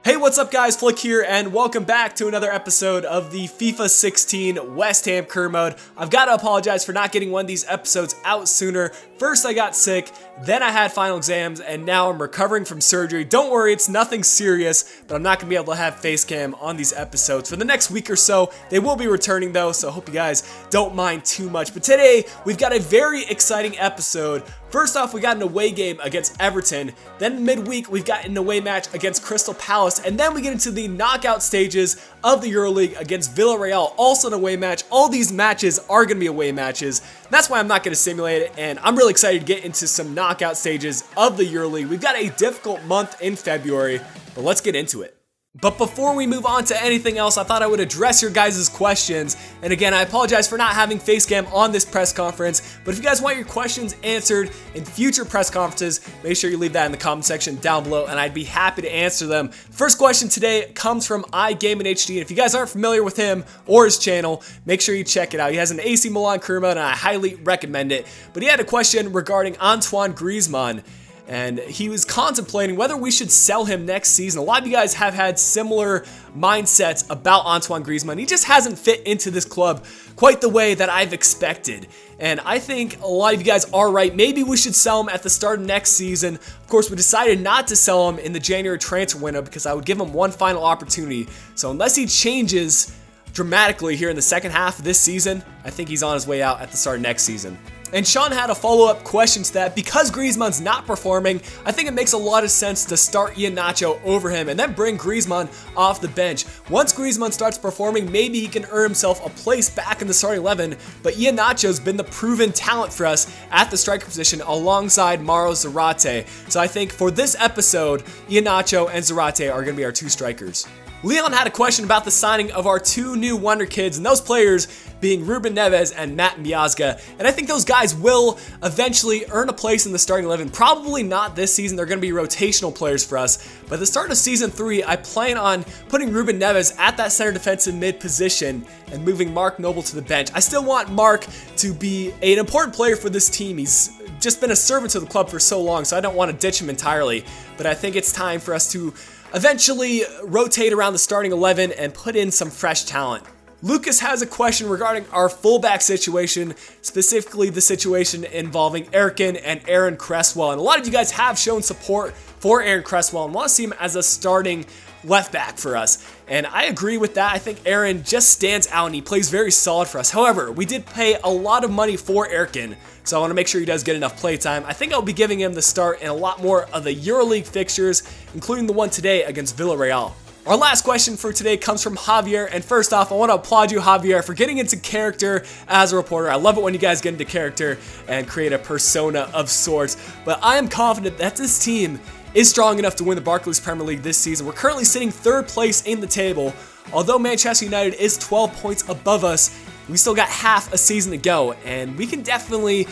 Hey, what's up guys, Flick here, and welcome back to another episode of the FIFA 16 West Ham career mode. I've got to apologize for not getting one of these episodes out sooner. First I got sick, then I had final exams, and now I'm recovering from surgery. Don't worry, it's nothing serious, but I'm not going to be able to have face cam on these episodes for the next week or so. They will be returning though, so I hope you guys don't mind too much. But today, we've got a very exciting episode. First off, we got an away game against Everton. Then midweek, we've got an away match against Crystal Palace. And then we get into the knockout stages of the EuroLeague against Villarreal, also an away match. All these matches are going to be away matches. That's why I'm not going to simulate it. And I'm really excited to get into some knockout stages of the EuroLeague. We've got a difficult month in February, but let's get into it. But before we move on to anything else, I thought I would address your guys' questions. And again, I apologize for not having Facecam on this press conference, but if you guys want your questions answered in future press conferences, make sure you leave that in the comment section down below, and I'd be happy to answer them. First question today comes from iGamingHD, and if you guys aren't familiar with him or his channel, make sure you check it out. He has an AC Milan career mode, and I highly recommend it. But he had a question regarding Antoine Griezmann, and he was contemplating whether we should sell him next season. A lot of you guys have had similar mindsets about Antoine Griezmann. He just hasn't fit into this club quite the way that I've expected. And I think a lot of you guys are right. Maybe we should sell him at the start of next season. Of course, we decided not to sell him in the January transfer window because I would give him one final opportunity. So unless he changes dramatically here in the second half of this season, I think he's on his way out at the start of next season. And Sean had a follow-up question to that. Because Griezmann's not performing, I think it makes a lot of sense to start Iheanacho over him and then bring Griezmann off the bench. Once Griezmann starts performing, maybe he can earn himself a place back in the starting 11, but Iheanacho's been the proven talent for us at the striker position alongside Mauro Zarate. So I think for this episode, Iheanacho and Zarate are going to be our two strikers. Leon had a question about the signing of our two new wonder kids, and those players being Ruben Neves and Matt Miazga. And I think those guys will eventually earn a place in the starting 11. Probably not this season. They're going to be rotational players for us. But at the start of season 3, I plan on putting Ruben Neves at that center defensive mid position and moving Mark Noble to the bench. I still want Mark to be an important player for this team. He's just been a servant to the club for so long, so I don't want to ditch him entirely. But I think it's time for us to eventually rotate around the starting 11 and put in some fresh talent. Lucas has a question regarding our fullback situation, specifically the situation involving Erkin and Aaron Cresswell. And a lot of you guys have shown support for Aaron Cresswell and want to see him as a starting left back for us. And I agree with that. I think Aaron just stands out and he plays very solid for us. However, we did pay a lot of money for Erkin, so I want to make sure he does get enough play time. I think I'll be giving him the start in a lot more of the EuroLeague fixtures, including the one today against Villarreal. Our last question for today comes from Javier, and first off, I want to applaud you, Javier, for getting into character as a reporter. I love it when you guys get into character and create a persona of sorts, but I am confident that this team is strong enough to win the Barclays Premier League this season. We're currently sitting third place in the table. Although Manchester United is 12 points above us, we still got half a season to go, and we can definitely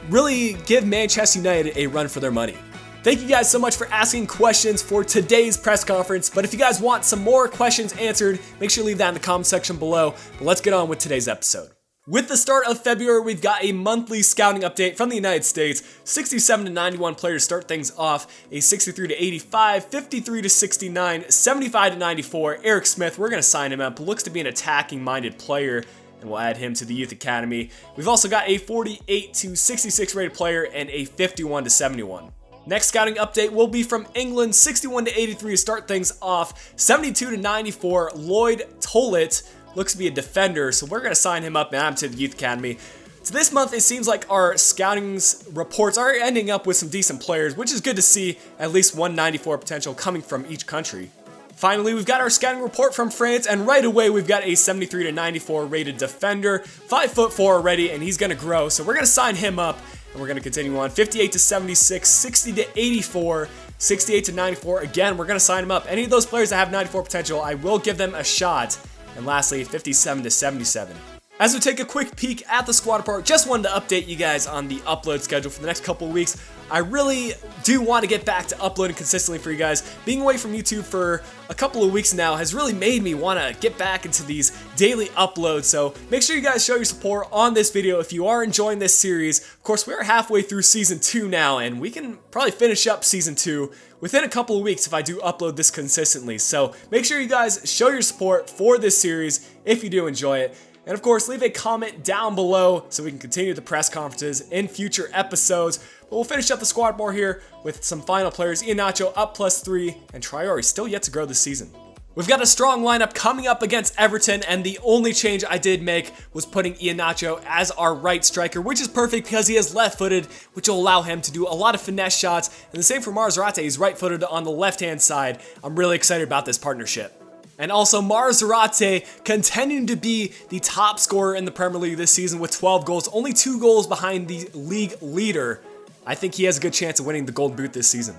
really give Manchester United a run for their money. Thank you guys so much for asking questions for today's press conference, but if you guys want some more questions answered, make sure to leave that in the comment section below. But let's get on with today's episode. With the start of February, we've got a monthly scouting update from the United States. 67 to 91 players start things off. A 63 to 85, 53 to 69, 75 to 94. Eric Smith, we're going to sign him up. Looks to be an attacking-minded player, and we'll add him to the youth academy. We've also got a 48 to 66 rated player and a 51 to 71. Next scouting update will be from England. 61 to 83 to start things off. 72 to 94, Lloyd Tollett. Looks to be a defender, so we're going to sign him up and add him to the youth academy. So this month, it seems like our scouting reports are ending up with some decent players, which is good to see. At least 194 potential coming from each country. Finally, we've got our scouting report from France, and right away we've got a 73 to 94 rated defender, 5'4" already, and he's going to grow, so we're going to sign him up. And we're going to continue on. 58 to 76, 60 to 84, 68 to 94. Again, we're going to sign them up. Any of those players that have 94 potential, I will give them a shot. And lastly, 57 to 77. As we take a quick peek at the squad report, just wanted to update you guys on the upload schedule for the next couple of weeks. I really do want to get back to uploading consistently for you guys. Being away from YouTube for a couple of weeks now has really made me want to get back into these daily uploads. So make sure you guys show your support on this video if you are enjoying this series. Of course, we're halfway through Season 2 now, and we can probably finish up Season 2 within a couple of weeks if I do upload this consistently. So make sure you guys show your support for this series if you do enjoy it. And of course, leave a comment down below so we can continue the press conferences in future episodes. But we'll finish up the squad more here with some final players. Iheanacho up +3, and Traore still yet to grow this season. We've got a strong lineup coming up against Everton, and the only change I did make was putting Iheanacho as our right striker, which is perfect because he is left-footed, which will allow him to do a lot of finesse shots. And the same for Mars Zarate, he's right-footed on the left-hand side. I'm really excited about this partnership. And also, Mars Zarate continuing to be the top scorer in the Premier League this season with 12 goals, only 2 goals behind the league leader. I think he has a good chance of winning the Golden Boot this season.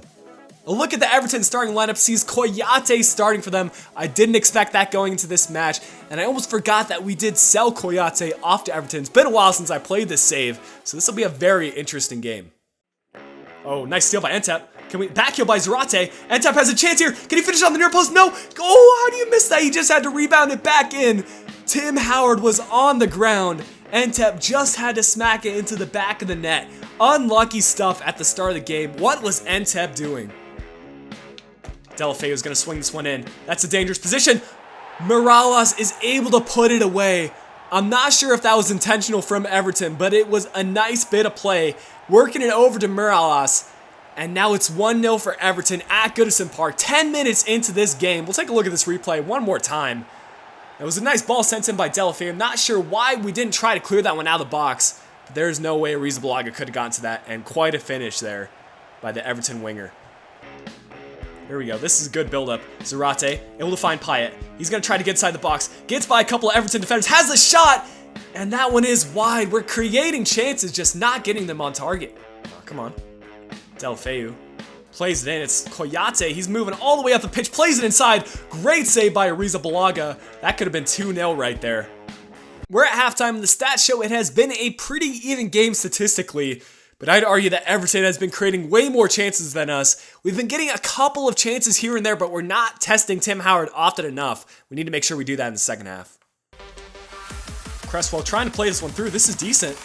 A look at the Everton starting lineup sees Kouyate starting for them. I didn't expect that going into this match, and I almost forgot that we did sell Kouyate off to Everton. It's been a while since I played this save, so this will be a very interesting game. Oh, nice steal by Entep. Can we back heel by Zarate? Entep has a chance here. Can he finish on the near post? No. Oh, how do you miss that? He just had to rebound it back in. Tim Howard was on the ground. Entep just had to smack it into the back of the net. Unlucky stuff at the start of the game. What was Entep doing? Deulofeu is going to swing this one in. That's a dangerous position. Morales is able to put it away. I'm not sure if that was intentional from Everton, but it was a nice bit of play. Working it over to Morales. And now it's 1-0 for Everton at Goodison Park. 10 minutes into this game. We'll take a look at this replay one more time. It was a nice ball sent in by Deulofeu. I'm not sure why we didn't try to clear that one out of the box. But there's no way Arrizabalaga could have gotten to that. And quite a finish there by the Everton winger. Here we go. This is a good build-up. Zarate able to find Payet. He's going to try to get inside the box. Gets by a couple of Everton defenders. Has a shot! And that one is wide. We're creating chances, just not getting them on target. Oh, come on. Deulofeu plays it in. It's Kouyate. He's moving all the way up the pitch. Plays it inside. Great save by Arrizabalaga. That could have been 2-0 right there. We're at halftime, and the stats show it has been a pretty even game statistically. But I'd argue that Everton has been creating way more chances than us. We've been getting a couple of chances here and there, but we're not testing Tim Howard often enough. We need to make sure we do that in the second half. Cresswell trying to play this one through. This is decent.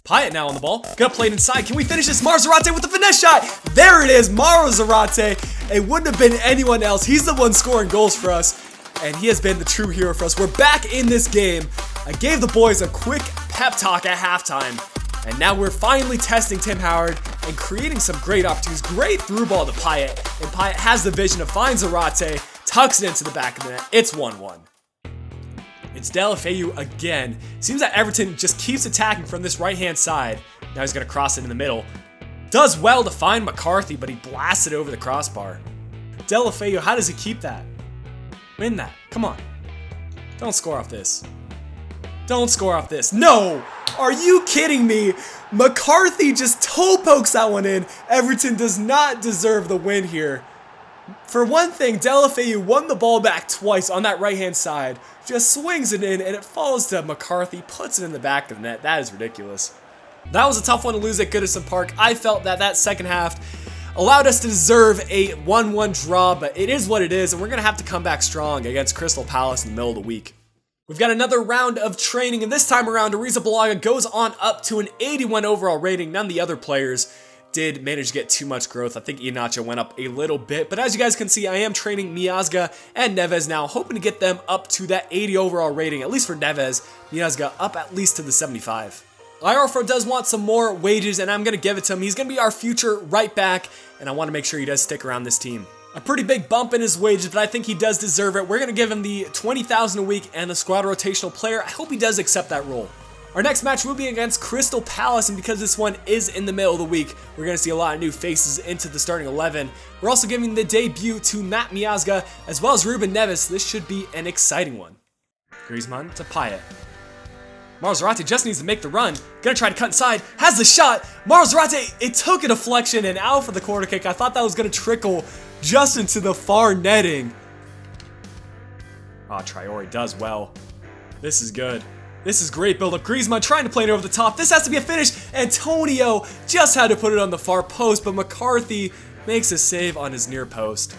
Payet now on the ball. Gonna play it inside. Can we finish this? Mars Zarate with the finesse shot. There it is. Mars Zarate. It wouldn't have been anyone else. He's the one scoring goals for us. And he has been the true hero for us. We're back in this game. I gave the boys a quick pep talk at halftime. And now we're finally testing Tim Howard and creating some great opportunities. Great through ball to Payet. And Payet has the vision to find Zarate. Tucks it into the back of the net. It's 1-1. It's Deulofeu again. Seems that Everton just keeps attacking from this right-hand side. Now he's going to cross it in the middle. Does well to find McCarthy, but he blasts it over the crossbar. Deulofeu, how does he keep that? Win that. Come on. Don't score off this. Don't score off this. No! Are you kidding me? McCarthy just toe pokes that one in. Everton does not deserve the win here. For one thing, Deulofeu won the ball back twice on that right-hand side. Just swings it in, and it falls to McCarthy, puts it in the back of the net. That is ridiculous. That was a tough one to lose at Goodison Park. I felt that that second half allowed us to deserve a 1-1 draw, but it is what it is, and we're going to have to come back strong against Crystal Palace in the middle of the week. We've got another round of training, and this time around, Arrizabalaga goes on up to an 81 overall rating. None of the other players did manage to get too much growth. I think Iheanacho went up a little bit, but as you guys can see, I am training Miazga and Neves now, hoping to get them up to that 80 overall rating, at least for Neves. Miazga up at least to the 75. Iorfo does want some more wages, and I'm going to give it to him. He's going to be our future right back, and I want to make sure he does stick around this team. A pretty big bump in his wages, but I think he does deserve it. We're going to give him the $20,000 a week and the squad rotational player. I hope he does accept that role. Our next match will be against Crystal Palace, and because this one is in the middle of the week, we're going to see a lot of new faces into the starting 11. We're also giving the debut to Matt Miazga as well as Ruben Neves. This should be an exciting one. Griezmann to Payet. Mars Zarate just needs to make the run. Gonna try to cut inside. Has the shot. Mars Zarate, it took a deflection and out for the corner kick. I thought that was gonna trickle just into the far netting. Oh, Traore does well. This is good. This is great build-up. Griezmann trying to play it over the top. This has to be a finish. Antonio just had to put it on the far post, but McCarthy makes a save on his near post.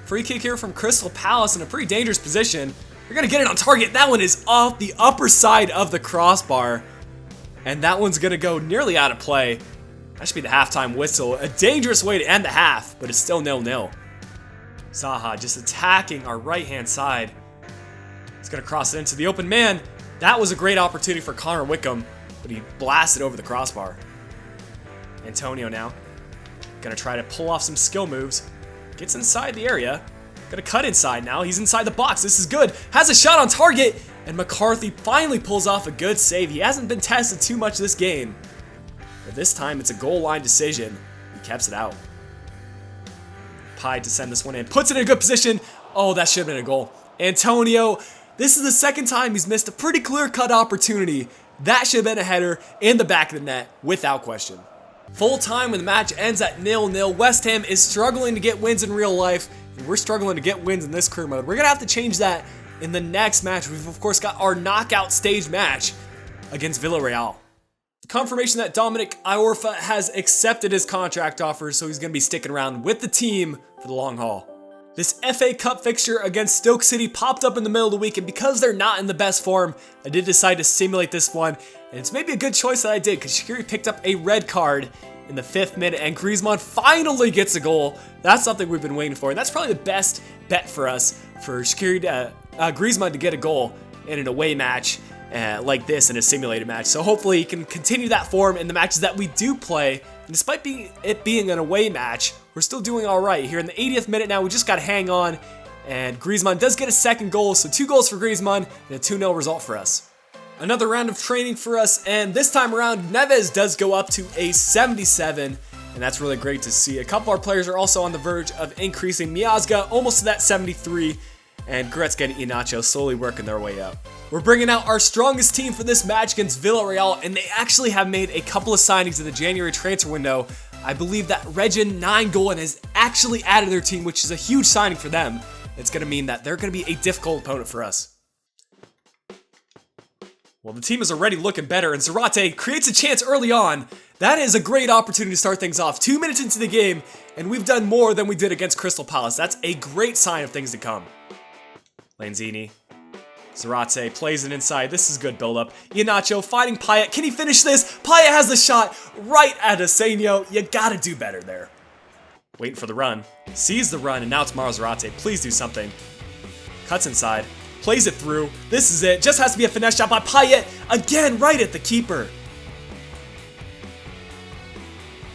Free kick here from Crystal Palace in a pretty dangerous position. We're going to get it on target. That one is off the upper side of the crossbar. And that one's going to go nearly out of play. That should be the halftime whistle. A dangerous way to end the half, but it's still 0-0. Zaha just attacking our right-hand side. He's going to cross it into the open man. That was a great opportunity for Connor Wickham, but he blasted over the crossbar. Antonio now. Going to try to pull off some skill moves. Gets inside the area. Going to cut inside now. He's inside the box. This is good. Has a shot on target. And McCarthy finally pulls off a good save. He hasn't been tested too much this game. But this time it's a goal line decision. He keeps it out. Pai to send this one in. Puts it in a good position. Oh, that should have been a goal. Antonio, this is the second time he's missed a pretty clear-cut opportunity. That should have been a header in the back of the net without question. Full time when the match ends at 0-0. West Ham is struggling to get wins in real life. And we're struggling to get wins in this career mode. We're going to have to change that in the next match. We've of course got our knockout stage match against Villarreal. Confirmation that Dominic Iorfa has accepted his contract offer, so he's going to be sticking around with the team for the long haul. This FA Cup fixture against Stoke City popped up in the middle of the week, and because they're not in the best form, I did decide to simulate this one, and it's maybe a good choice that I did, because Shaqiri picked up a red card in the 5th minute, and Griezmann finally gets a goal. That's something we've been waiting for, and that's probably the best bet for us, for Griezmann to get a goal in an away match like this, in a simulated match. So hopefully he can continue that form in the matches that we do play, and despite it being an away match, we're still doing all right. Here in the 80th minute now, we just got to hang on, and Griezmann does get a second goal, so 2 goals for Griezmann, and a 2-0 result for us. Another round of training for us, and this time around, Neves does go up to a 77, and that's really great to see. A couple of our players are also on the verge of increasing. Miazga almost to that 73, and Goretzka and Iheanacho slowly working their way up. We're bringing out our strongest team for this match against Villarreal, and they actually have made a couple of signings in the January transfer window. I believe that Regin 9-goal has actually added their team, which is a huge signing for them. It's going to mean that they're going to be a difficult opponent for us. Well, the team is already looking better, and Zarate creates a chance early on. That is a great opportunity to start things off. 2 minutes into the game, and we've done more than we did against Crystal Palace. That's a great sign of things to come. Lanzini. Zarate plays it inside. This is good build-up. Iheanacho fighting Payet. Can he finish this? Payet has the shot right at Asenio. You gotta do better there. Waiting for the run. Sees the run, and now it's Mauro Zarate. Please do something. Cuts inside. Plays it through. This is it. Just has to be a finesse shot by Payet. Again, right at the keeper.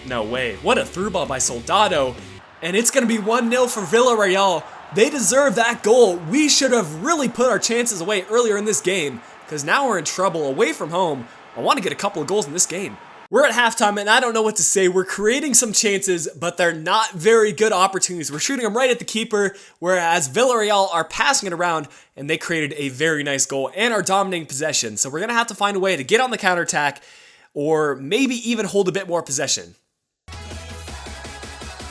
No way. What a through ball by Soldado. And it's going to be 1-0 for Villarreal. They deserve that goal. We should have really put our chances away earlier in this game, because now we're in trouble away from home. I want to get a couple of goals in this game. We're at halftime, and I don't know what to say. We're creating some chances, but they're not very good opportunities. We're shooting them right at the keeper, whereas Villarreal are passing it around, and they created a very nice goal and are dominating possession. So we're going to have to find a way to get on the counterattack, or maybe even hold a bit more possession.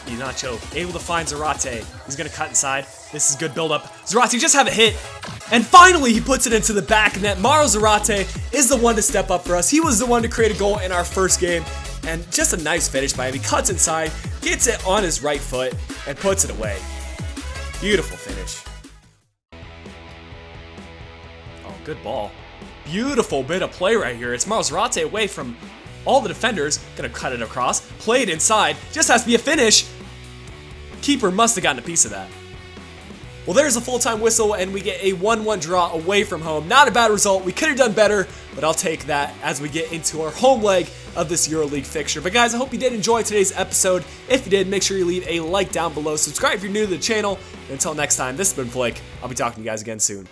Iheanacho able to find Zarate. He's going to cut inside. This is good build-up. Zarate just have a hit. And finally, he puts it into the back net. Mauro Zarate is the one to step up for us. He was the one to create a goal in our first game. And just a nice finish by him. He cuts inside, gets it on his right foot, and puts it away. Beautiful finish. Oh, good ball. Beautiful bit of play right here. It's Mauro Zarate away from all the defenders. Gonna cut it across. Play it inside. Just has to be a finish. Keeper must have gotten a piece of that. Well, there's a full-time whistle, and we get a 1-1 draw away from home. Not a bad result. We could have done better, but I'll take that as we get into our home leg of this EuroLeague fixture. But guys, I hope you did enjoy today's episode. If you did, make sure you leave a like down below. Subscribe if you're new to the channel. And until next time, this has been Blake. I'll be talking to you guys again soon.